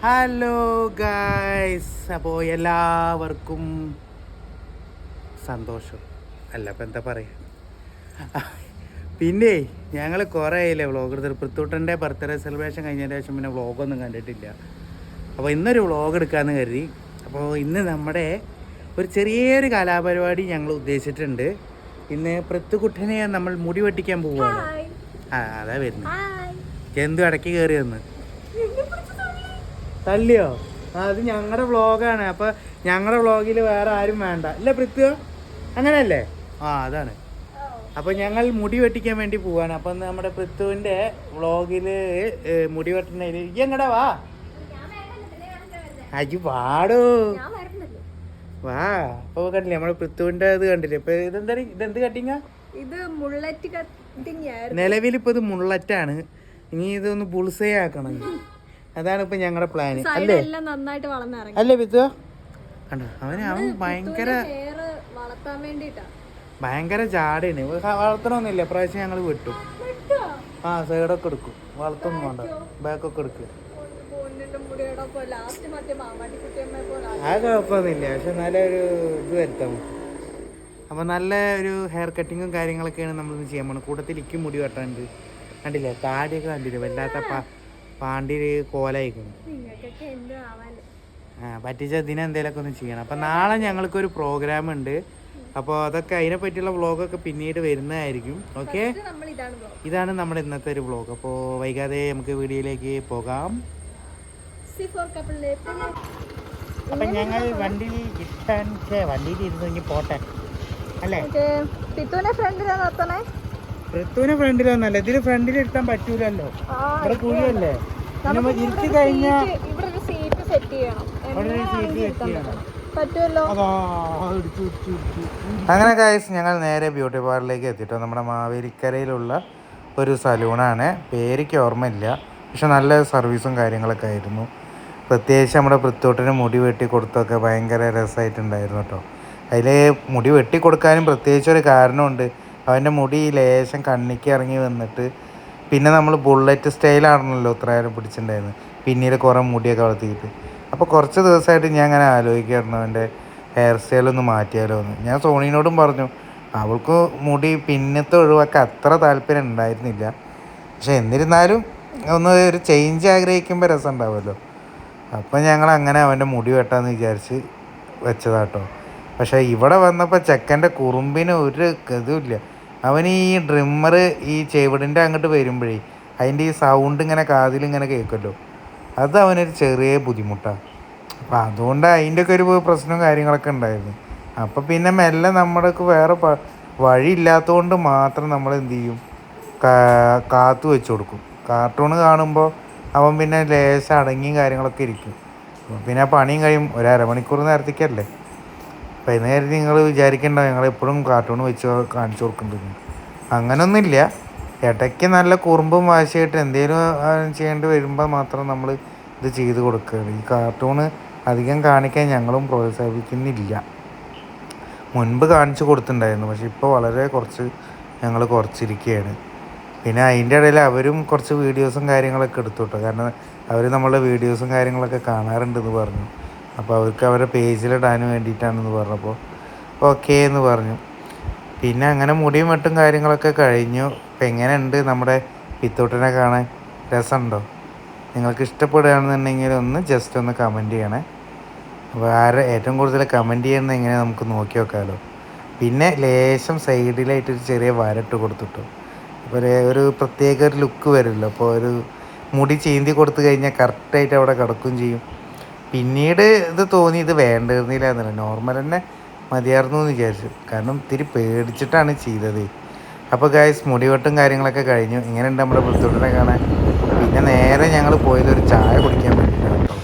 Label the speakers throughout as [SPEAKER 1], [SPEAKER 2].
[SPEAKER 1] Hello guys, അപ്പോൾ എല്ലാവർക്കും സന്തോഷം അല്ല ഇപ്പം എന്താ പറയുക. പിന്നെ ഞങ്ങൾ കുറേ ആയില്ലേ വ്ളോഗ് എടുത്തിട്ട്. പൃഥ്വിട്ടൻ്റെ ബർത്ത്ഡേ സെലിബ്രേഷൻ കഴിഞ്ഞതിന് ശേഷം പിന്നെ വ്ളോഗൊന്നും കണ്ടിട്ടില്ല. അപ്പോൾ ഇന്നൊരു വ്ളോഗ് എടുക്കാമെന്ന് കരുതി. അപ്പോൾ ഇന്ന് നമ്മുടെ ഒരു ചെറിയൊരു കലാപരിപാടി ഞങ്ങൾ ഉദ്ദേശിച്ചിട്ടുണ്ട്. ഇന്ന് പൃഥ്വിക്കുട്ടനെ നമ്മൾ മുടി വെട്ടിക്കാൻ പോവുകയാണ്. അതാ വരുന്നത്. എന്തു ഇടയ്ക്ക് കയറി വന്ന് തള്ളിയോ? അത് ഞങ്ങളുടെ വ്ളോഗാണ്. അപ്പോൾ ഞങ്ങളുടെ വ്ളോഗിൽ വേറെ ആരും വേണ്ട അല്ലേ പൃഥ്വി? അങ്ങനെയല്ലേ? അതാണ്. അപ്പോൾ ഞങ്ങൾ മുടി വെട്ടിക്കാൻ വേണ്ടി പോവാണ്. അപ്പം നമ്മുടെ പൃഥ്വിൻ്റെ വ്ളോഗിൽ മുടി വെട്ടണ എങ്ങടാ വാ അജി പാടോ വാ. അപ്പോൾ കണ്ടില്ലേ നമ്മുടെ പൃഥ്വിൻ്റെ ഇത് കണ്ടില്ലേ? ഇപ്പം ഇതെന്ത് കട്ടിങ്ങാ? ഇത് മുള്ളറ്റ് കട്ടിങ്. നിലവിലിപ്പോൾ ഇത് മുള്ളറ്റാണ്. ഇനി ഇതൊന്ന് ബുൾസേ ആക്കണം. അതാണ് ഇപ്പൊ ഞങ്ങളുടെ പ്ലാന് അല്ലേ? അല്ലേ പിത്തു? കണ്ടോ അവൻ ഭയങ്കര ജാടയാണ്. വളർത്തണമെന്നില്ല. പ്രാവശ്യം ഞങ്ങൾ വെട്ടും. സൈഡൊക്കെ എടുക്കും. വളർത്തൊന്നും വേണ്ട, ബാക്കൊക്കെ എടുക്കും. ആ കുഴപ്പമൊന്നുമില്ല. പക്ഷെ നല്ല ഒരു ഇത് വരുത്താം. അപ്പോൾ നല്ല ഒരു ഹെയർ കട്ടിങ്ങും കാര്യങ്ങളൊക്കെയാണ് നമ്മളിന്ന് ചെയ്യാൻ പോകുന്നത്. കൂട്ടത്തിലേക്ക് മുടി വെട്ടാണ്ട്. കണ്ടില്ലേ താടിയൊക്കെ കണ്ടില്ലേ? വല്ലാത്ത പാണ്ടിയിൽ കോലായിക്കുന്നു. പറ്റിച്ച ഇതിനെന്തേലൊക്കെ ഒന്ന് ചെയ്യണം. അപ്പം നാളെ ഞങ്ങൾക്കൊരു പ്രോഗ്രാം ഉണ്ട്. അപ്പോൾ അതൊക്കെ അതിനെ പറ്റിയുള്ള വ്ളോഗൊക്കെ പിന്നീട് വരുന്നതായിരിക്കും. ഓക്കെ, ഇതാണ് നമ്മുടെ ഇന്നത്തെ ഒരു വ്ളോഗ്. അപ്പോൾ വൈകാതെ നമുക്ക് വീഡിയോയിലേക്ക് പോകാം. അപ്പം ഞങ്ങൾ വണ്ടിയിൽ ഇരുന്ന് ഇനി പോട്ടെ അല്ലേ? പൃഥ്വിനെ ഫ്രണ്ടിലൊന്നല്ല, ഇതില് ഫ്രണ്ടിൽ ഇരുത്താൻ പറ്റൂലല്ലോ. ഇവിടെ കുഴിയല്ലേ? ഇരുത്തി കഴിഞ്ഞാൽ അങ്ങനെ ഗൈസ് ഞങ്ങൾ നേരെ ബ്യൂട്ടി പാർലറിലേക്ക് എത്തിട്ടോ. നമ്മുടെ മാവേലിക്കരയിലുള്ള ഒരു സലൂണാണ്. പേരിക്ക് ഓർമ്മയില്ല, പക്ഷെ നല്ല സർവീസും കാര്യങ്ങളൊക്കെ ആയിരുന്നു. പ്രത്യേകിച്ച് നമ്മുടെ പൃഥ്വിന് മുടി വെട്ടി കൊടുത്തൊക്കെ ഭയങ്കര രസമായിട്ടുണ്ടായിരുന്നു കേട്ടോ. അതിൽ മുടി വെട്ടി കൊടുക്കാനും പ്രത്യേകിച്ചൊരു കാരണമുണ്ട്. അവൻ്റെ മുടി ലേശം കണ്ണിക്ക് ഇറങ്ങി വന്നിട്ട് പിന്നെ നമ്മൾ ബുള്ളറ്റ് സ്റ്റൈലാണല്ലോ ഇത്ര നേരം പിടിച്ചിട്ടുണ്ടായിരുന്നു. പിന്നീട് കുറേ മുടിയൊക്കെ വളർത്തിയിട്ട്. അപ്പോൾ കുറച്ച് ദിവസമായിട്ട് ഞാൻ അങ്ങനെ ആലോചിക്കായിരുന്നു അവൻ്റെ ഹെയർ സ്റ്റൈലൊന്ന് മാറ്റിയാലോ എന്ന്. ഞാൻ സോണീനോടും പറഞ്ഞു. അവൾക്ക് മുടി പിന്നത്തെ ഒഴിവാക്കാൻ അത്ര താല്പര്യം ഉണ്ടായിരുന്നില്ല. പക്ഷെ എന്നിരുന്നാലും ഒന്ന് ഒരു ചേഞ്ച് ആഗ്രഹിക്കുമ്പോൾ രസം ഉണ്ടാവുമല്ലോ. അപ്പം ഞങ്ങൾ അങ്ങനെ അവൻ്റെ മുടി വെട്ടാമെന്ന് വിചാരിച്ച് വെച്ചതാട്ടോ. പക്ഷേ ഇവിടെ വന്നപ്പോൾ ചെക്കൻ്റെ കുറുമ്പിന് ഒരു ഗതുമില്ല. അവൻ ഈ ഡ്രിമ്മർ ഈ ചെവിടിൻ്റെ അങ്ങോട്ട് വരുമ്പോഴേ അതിൻ്റെ ഈ സൗണ്ട് ഇങ്ങനെ കാതിലിങ്ങനെ കേൾക്കുമല്ലോ, അത് അവനൊരു ചെറിയ ബുദ്ധിമുട്ടാണ്. അപ്പം അതുകൊണ്ട് അതിൻ്റെയൊക്കെ ഒരു പ്രശ്നവും കാര്യങ്ങളൊക്കെ ഉണ്ടായിരുന്നു. അപ്പം പിന്നെ മെല്ലെ നമ്മുടെയൊക്കെ വേറെ വഴിയില്ലാത്തതുകൊണ്ട് മാത്രം നമ്മൾ എന്ത് ചെയ്യും, കാത്തു വെച്ച് കൊടുക്കും. കാർട്ടൂൺ കാണുമ്പോൾ അവൻ പിന്നെ ലേശം അടങ്ങിയും കാര്യങ്ങളൊക്കെ ഇരിക്കും. പിന്നെ പണിയും കഴിയും. ഒരു അരമണിക്കൂർ നേരത്തേക്കല്ലേ. അപ്പം അതിന് കരുതി നിങ്ങൾ വിചാരിക്കേണ്ട ഞങ്ങളെപ്പോഴും കാർട്ടൂൺ വെച്ച് കാണിച്ചു കൊടുക്കുന്നുണ്ട്. അങ്ങനെയൊന്നുമില്ല. ഇടയ്ക്ക് നല്ല കുറുമ്പും വാശിയായിട്ട് എന്തെങ്കിലും ചെയ്യേണ്ടി വരുമ്പോൾ മാത്രം നമ്മൾ ഇത് ചെയ്ത് കൊടുക്കുകയാണ്. ഈ കാർട്ടൂണ് അധികം കാണിക്കാൻ ഞങ്ങളും പ്രോത്സാഹിപ്പിക്കുന്നില്ല. മുൻപ് കാണിച്ചു കൊടുത്തിട്ടുണ്ടായിരുന്നു, പക്ഷെ ഇപ്പോൾ വളരെ ഞങ്ങൾ കുറച്ചിരിക്കുകയാണ്. പിന്നെ അതിൻ്റെ ഇടയിൽ അവരും കുറച്ച് വീഡിയോസും കാര്യങ്ങളൊക്കെ എടുത്തു കേട്ടോ. കാരണം അവർ നമ്മളുടെ വീഡിയോസും കാര്യങ്ങളൊക്കെ കാണാറുണ്ടെന്ന് പറഞ്ഞു. അപ്പോൾ അവർക്ക് അവരുടെ പേജിലിടാൻ വേണ്ടിയിട്ടാണെന്ന് പറഞ്ഞപ്പോൾ ഓക്കേ എന്ന് പറഞ്ഞു. പിന്നെ അങ്ങനെ മുടിയും വെട്ടും കാര്യങ്ങളൊക്കെ കഴിഞ്ഞു. ഇപ്പം എങ്ങനെയുണ്ട് നമ്മുടെ പിത്തൂട്ടനെ കാണാൻ? രസമുണ്ടോ? നിങ്ങൾക്ക് ഇഷ്ടപ്പെടുകയാണെന്നുണ്ടെങ്കിൽ ഒന്ന് ജസ്റ്റ് ഒന്ന് കമൻറ്റ് ചെയ്യണേ. അപ്പോൾ ഏറ്റവും കൂടുതൽ കമൻറ്റ് ചെയ്യുന്നത് എങ്ങനെ നമുക്ക് നോക്കി നോക്കാമല്ലോ. പിന്നെ ലേശം സൈഡിലായിട്ടൊരു ചെറിയ വരട്ട് കൊടുത്തിട്ടു. അപ്പോൾ ഒരു പ്രത്യേക ഒരു ലുക്ക് വരുമല്ലോ. അപ്പോൾ ഒരു മുടി ചീന്തി കൊടുത്തു കഴിഞ്ഞാൽ കറക്റ്റായിട്ട് അവിടെ കിടക്കുകയും ചെയ്യും. പിന്നീട് ഇത് തോന്നി ഇത് വേണ്ടിയിരുന്നില്ല എന്നല്ല, നോർമൽ തന്നെ മതിയായിരുന്നു എന്ന് വിചാരിച്ചു. കാരണം ഇത്തിരി പേടിച്ചിട്ടാണ് ചെയ്തത്. അപ്പോൾ ഗായ്സ് മുടിവെട്ടും കാര്യങ്ങളൊക്കെ കഴിഞ്ഞു. ഇങ്ങനെയുണ്ട് നമ്മുടെ പൃഥ്വിനെ കാണാൻ. പിന്നെ നേരെ ഞങ്ങൾ പോയത് ഒരു ചായ കുടിക്കാൻ വേണ്ടിയിട്ടാണ് കേട്ടോ.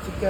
[SPEAKER 1] ചിക്ക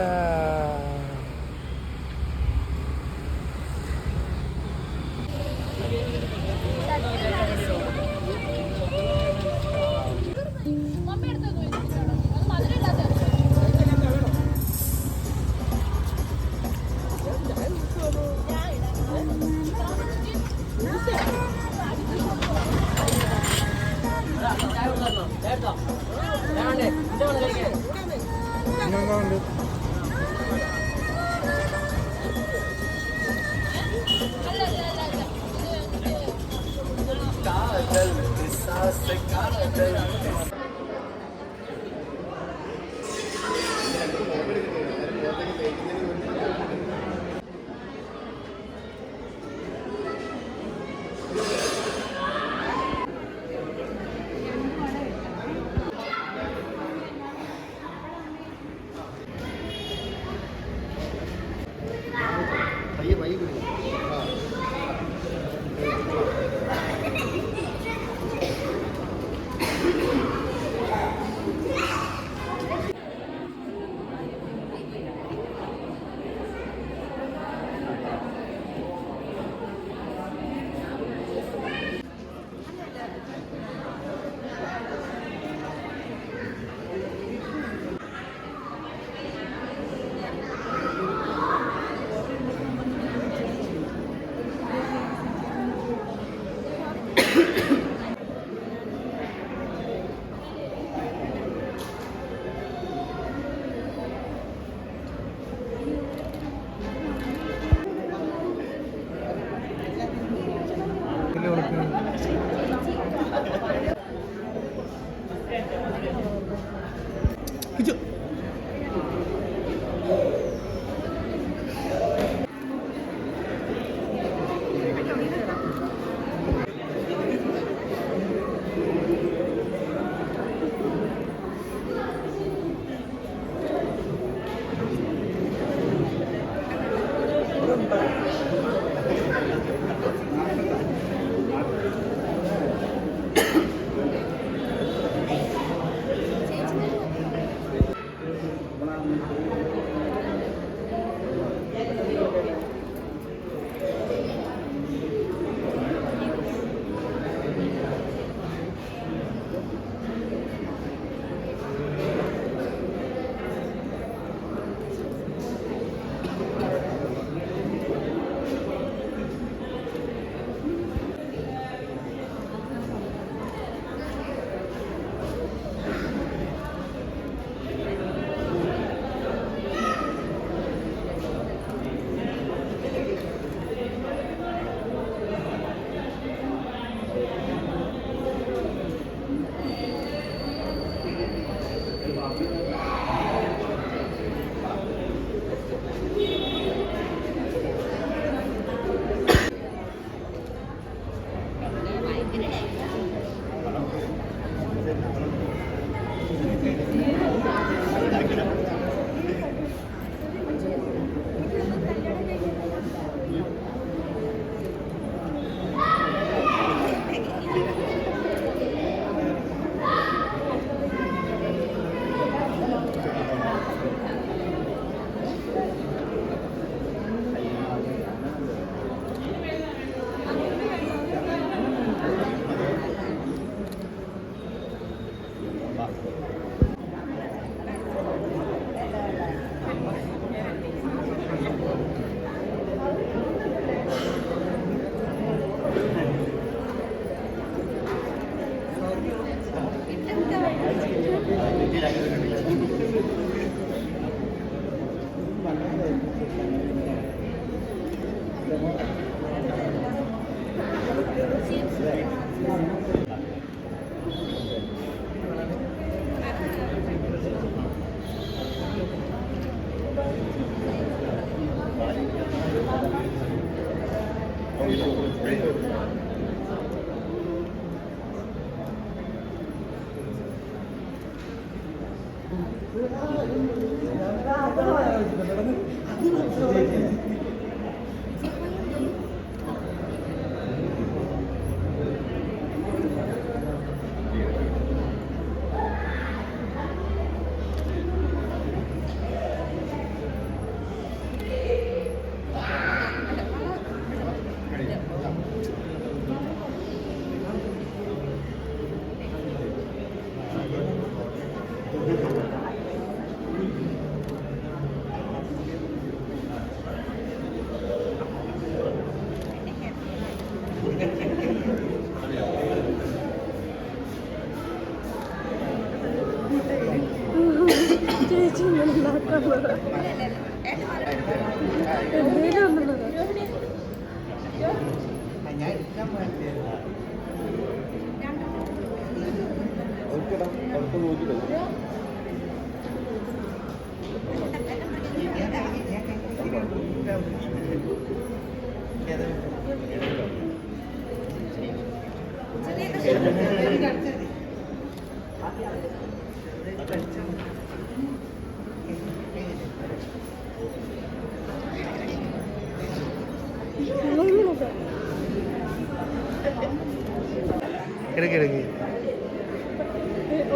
[SPEAKER 1] കൊടുക്കില്ല കൊടുക്കുക.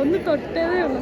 [SPEAKER 2] ഒന്ന് തൊട്ടതേ ഉള്ളൂ.